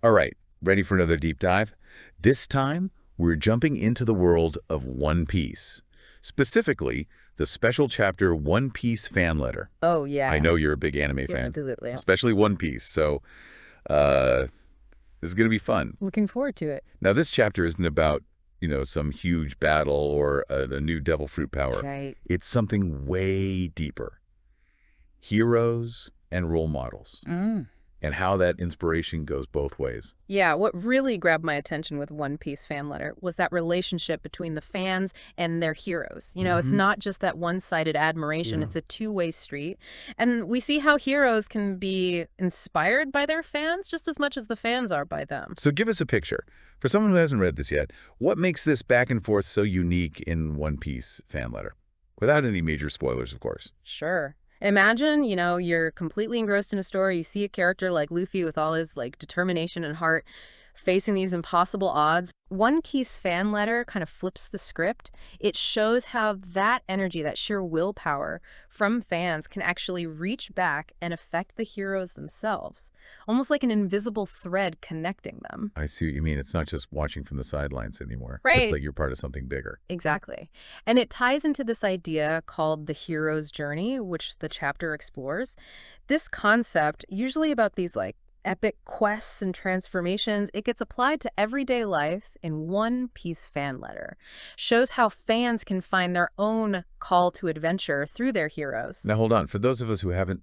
All right, ready for another deep dive? This time, we're jumping into the world of One Piece. Specifically, the special chapter One Piece Fan Letter. Oh, I yeah. know you're a big anime Yeah, fan, absolutely. especially One Piece, so uh, this is going to be fun. Looking forward to it. Now, this chapter isn't about, some huge battle or a new devil fruit power. Right. It's something way deeper. Heroes and role models, Mm. and how that inspiration goes both ways. Yeah, what really grabbed my attention with One Piece fan letter was that relationship between the fans and their heroes. It's Hmm. not just that one-sided admiration, Yeah. it's a two-way street. And we see how heroes can be inspired by their fans just as much as the fans are by them. So give us a picture. For someone who hasn't read this yet, what makes this back and forth so unique in One Piece fan letter? Without any major spoilers, of course. Sure. Imagine, you're completely engrossed in a story. You see a character like Luffy with all his determination and heart facing these impossible odds. One Piece fan letter kind of flips the script. It shows how that energy, that sheer willpower from fans can actually reach back and affect the heroes themselves, almost like an invisible thread connecting them. I see what you mean. It's not just watching from the sidelines anymore. It's Right. like you're part of something bigger. Exactly. And it ties into this idea called the hero's journey, which the chapter explores. This concept, usually about these epic quests and transformations, it gets applied to everyday life in One Piece fan letter. Shows how fans can find their own call to adventure through their heroes. Now, hold on. For those of us who haven't,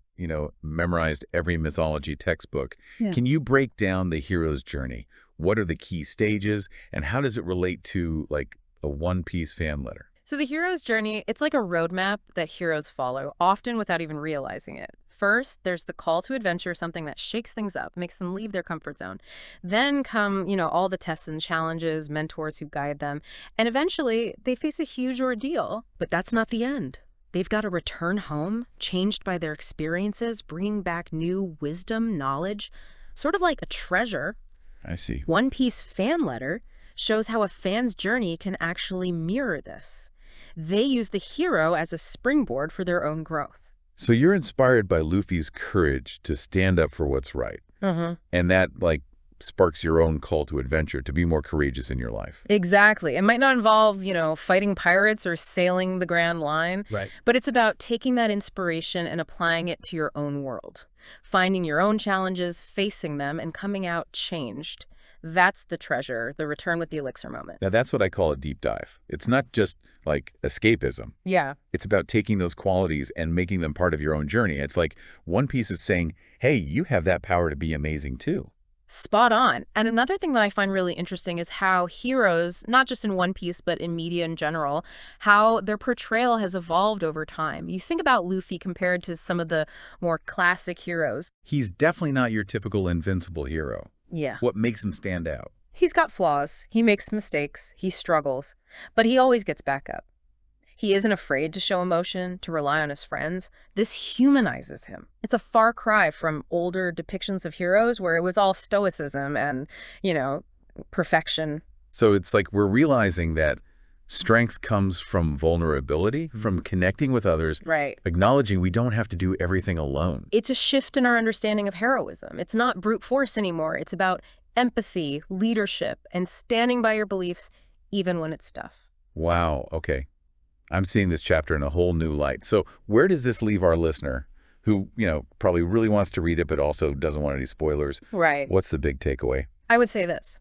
memorized every mythology textbook, Yeah. can you break down the hero's journey? What are the key stages, and how does it relate to, like, a One Piece fan letter? So the hero's journey, it's like a roadmap that heroes follow, often without even realizing it. First, there's the call to adventure, something that shakes things up, makes them leave their comfort zone. Then come, all the tests and challenges, mentors who guide them, and eventually they face a huge ordeal. But that's not the end. They've got to return home, changed by their experiences, bringing back new wisdom, knowledge, sort of like a treasure. I see. One Piece fan letter shows how a fan's journey can actually mirror this. They use the hero as a springboard for their own growth. So you're inspired by Luffy's courage to stand up for what's right. And that, like, sparks your own call to adventure, to be more courageous in your life. Exactly. It might not involve, fighting pirates or sailing the Grand Line, Right. but it's about taking that inspiration and applying it to your own world, finding your own challenges, facing them, and coming out changed. That's the treasure, the return with the elixir moment. Now, that's what I call a deep dive. It's not just, like, escapism. Yeah. It's about taking those qualities and making them part of your own journey. It's like One Piece is saying, hey, you have that power to be amazing too. Spot on. And another thing that I find really interesting is how heroes, not just in One Piece, but in media in general, how their portrayal has evolved over time. You think about Luffy compared to some of the more classic heroes. He's definitely not your typical invincible hero. Yeah. What makes him stand out? He's got flaws. He makes mistakes. He struggles. But he always gets back up. He isn't afraid to show emotion, to rely on his friends. This humanizes him. It's a far cry from older depictions of heroes where it was all stoicism and, perfection. So it's like we're realizing that strength comes from vulnerability, from connecting with others, Right. acknowledging we don't have to do everything alone. It's a shift in our understanding of heroism. It's not brute force anymore. It's about empathy, leadership, and standing by your beliefs even when it's tough. Wow, okay. I'm seeing this chapter in a whole new light. So where does this leave our listener who, probably really wants to read it but also doesn't want any spoilers? Right. What's the big takeaway? I would say this.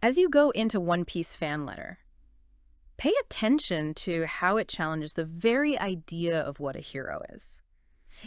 As you go into One Piece fan letter, pay attention to how it challenges the very idea of what a hero is.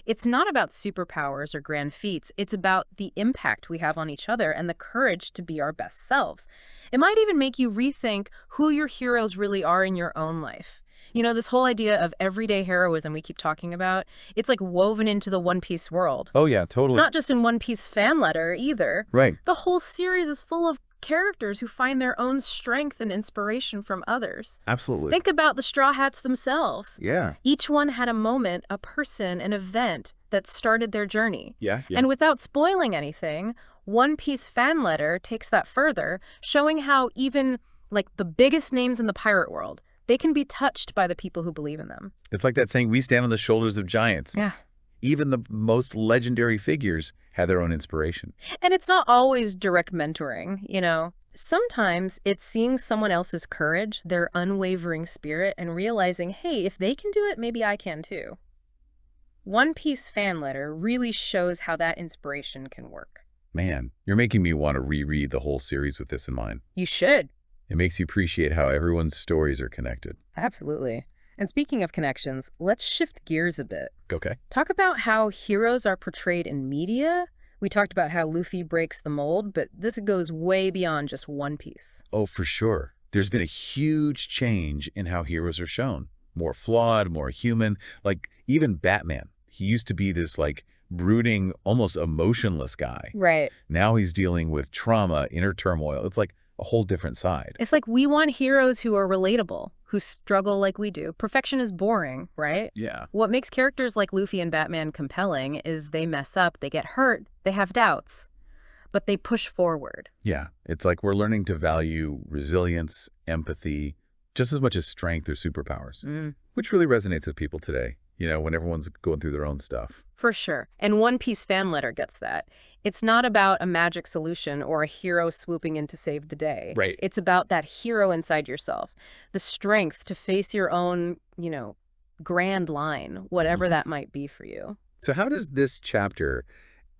It's not about superpowers or grand feats. It's about the impact we have on each other and the courage to be our best selves. It might even make you rethink who your heroes really are in your own life. This whole idea of everyday heroism we keep talking about, it's like woven into the One Piece world. Oh, yeah, totally. Not just in One Piece fan letter either. Right. The whole series is full of characters who find their own strength and inspiration from others. Absolutely. Think about the Straw Hats themselves. Yeah. Each one had a moment, a person, an event that started their journey. Yeah. And without spoiling anything, One Piece fan letter takes that further, showing how even the biggest names in the pirate world, they can be touched by the people who believe in them. It's like that saying, we stand on the shoulders of giants. Yeah. Even the most legendary figures had their own inspiration. And it's not always direct mentoring, you know. Sometimes it's seeing someone else's courage, their unwavering spirit, and realizing, hey, if they can do it, maybe I can too. One Piece fan letter really shows how that inspiration can work. Man, you're making me want to reread the whole series with this in mind. You should. It makes you appreciate how everyone's stories are connected. Absolutely. And speaking of connections, let's shift gears a bit. Okay. Talk about how heroes are portrayed in media. We talked about how Luffy breaks the mold, but this goes way beyond just One Piece. Oh, for sure. There's been a huge change in how heroes are shown. More flawed, more human. Like, even Batman. He used to be this, like, brooding, almost emotionless guy. Right. Now he's dealing with trauma, inner turmoil. It's like a whole different side. It's like we want heroes who are relatable, who struggle like we do. Perfection is boring, right? Yeah. What makes characters like Luffy and Batman compelling is they mess up, they get hurt, they have doubts, but they push forward. Yeah. It's like we're learning to value resilience, empathy, just as much as strength or superpowers, which really resonates with people today, you know, when everyone's going through their own stuff. For sure. And One Piece fan letter gets that. It's not about a magic solution or a hero swooping in to save the day. Right. It's about that hero inside yourself, the strength to face your own, you know, grand line, whatever that might be for you. So how does this chapter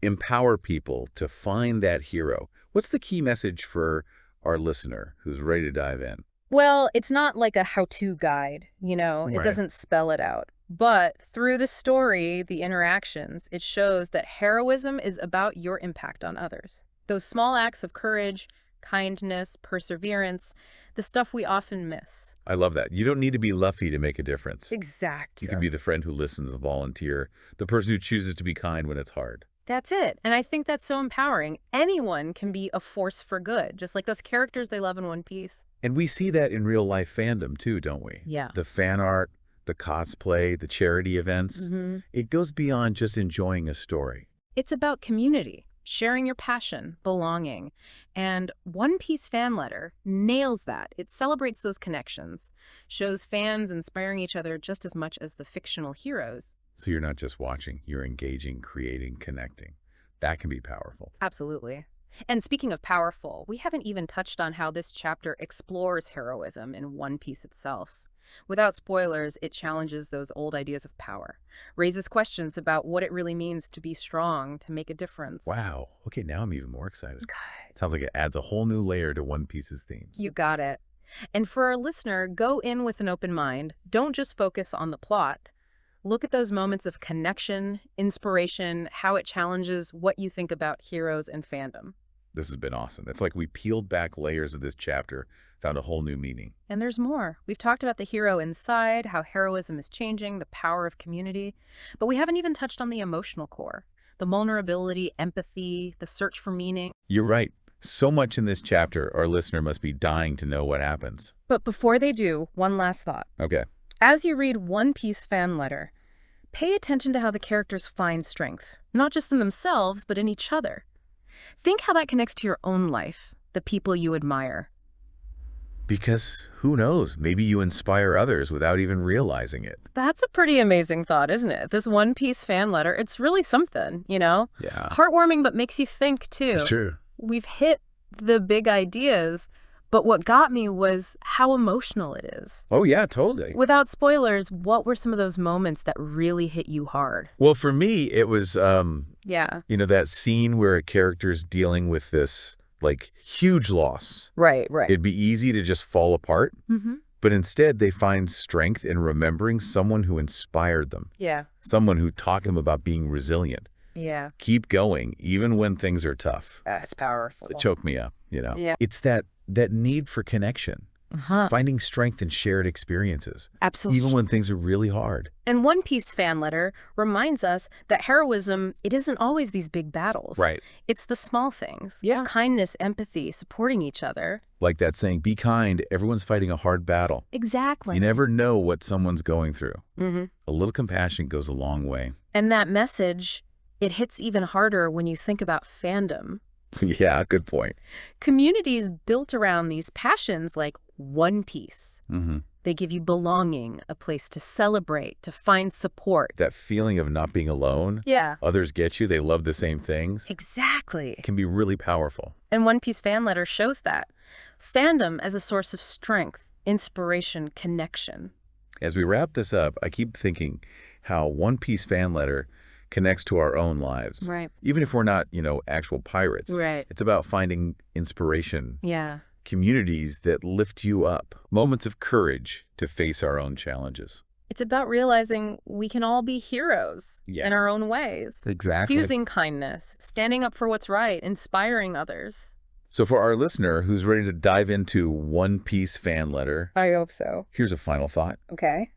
empower people to find that hero? What's the key message for our listener who's ready to dive in? Well, it's not like a how-to guide, you know, it Right. doesn't spell it out. But through the story, the interactions, it shows that heroism is about your impact on others. Those small acts of courage, kindness, perseverance, the stuff we often miss. I love that. You don't need to be Luffy to make a difference. Exactly. You can be the friend who listens, the volunteer, the person who chooses to be kind when it's hard. That's it. And I think that's so empowering. Anyone can be a force for good, just like those characters they love in One Piece. And we see that in real life fandom too, don't we? Yeah. The fan art, the cosplay, the charity events. It goes beyond just enjoying a story. It's about community, sharing your passion, belonging. And One Piece fan letter nails that. It celebrates those connections, shows fans inspiring each other just as much as the fictional heroes. So you're not just watching, you're engaging, creating, connecting. That can be powerful. Absolutely. And speaking of powerful, we haven't even touched on how this chapter explores heroism in One Piece itself. Without spoilers, it challenges those old ideas of power, raises questions about what it really means to be strong, to make a difference. Wow. Okay, now I'm even more excited. God. Sounds like it adds a whole new layer to One Piece's themes. You got it. And for our listener, go in with an open mind. Don't just focus on the plot. Look at those moments of connection, inspiration, how it challenges what you think about heroes and fandom. This has been awesome. It's like we peeled back layers of this chapter, found a whole new meaning. And there's more. We've talked about the hero inside, how heroism is changing, the power of community. But we haven't even touched on the emotional core, the vulnerability, empathy, the search for meaning. You're right. So much in this chapter, our listener must be dying to know what happens. But before they do, one last thought. Okay. As you read One Piece fan letter, pay attention to how the characters find strength, not just in themselves, but in each other. Think how that connects to your own life, the people you admire. Because who knows, maybe you inspire others without even realizing it. That's a pretty amazing thought, isn't it? This One Piece fan letter, it's really something, you know? Yeah. Heartwarming, but makes you think, too. It's true. We've hit the big ideas, but what got me was how emotional it is. Oh, yeah, totally. Without spoilers, what were some of those moments that really hit you hard? Well, for me, it was, Yeah. you know, that scene where a character's dealing with this, like, huge loss. Right. It'd be easy to just fall apart, but instead they find strength in remembering someone who inspired them, Yeah. someone who taught them about being resilient. Yeah. Keep going, even when things are tough. That's powerful. It choked me up, you know? Yeah. It's that need for connection, finding strength in shared experiences, Absolutely. even when things are really hard. And One Piece fan letter reminds us that heroism, it isn't always these big battles. Right. It's the small things. Yeah. Kindness, empathy, supporting each other. Like that saying, be kind, everyone's fighting a hard battle. Exactly. You never know what someone's going through. Mm-hmm. A little compassion goes a long way. And that message, it hits even harder when you think about fandom. Yeah, good point. Communities built around these passions like One Piece. Mm-hmm. They give you belonging, a place to celebrate, to find support. That feeling of not being alone, Yeah. others get you, they love the same things, Exactly. can be really powerful. And One Piece fan letter shows that. Fandom as a source of strength, inspiration, connection. As we wrap this up, I keep thinking how One Piece fan letter connects to our own lives. Right. Even if we're not, actual pirates. Right. It's about finding inspiration, Yeah. communities that lift you up, moments of courage to face our own challenges. It's about realizing we can all be heroes Yeah. in our own ways. Exactly. Fusing kindness, standing up for what's right, inspiring others. So for our listener who's ready to dive into One Piece fan letter, I hope so. here's a final thought. Okay.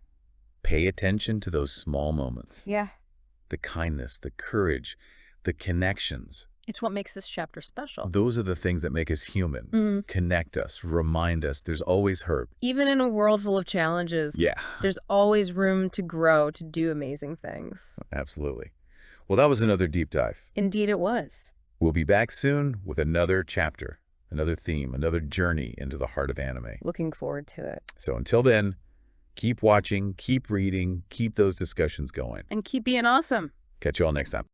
Pay attention to those small moments. Yeah. The kindness, the courage, the connections. It's what makes this chapter special. Those are the things that make us human, Mm. connect us, remind us there's always hope. Even in a world full of challenges, Yeah, there's always room to grow, to do amazing things. absolutely. Well, that was another deep dive. Indeed it was. We'll be back soon with another chapter, another theme, another journey into the heart of anime. Looking forward to it. So until then, keep watching, keep reading, keep those discussions going. And keep being awesome. Catch you all next time.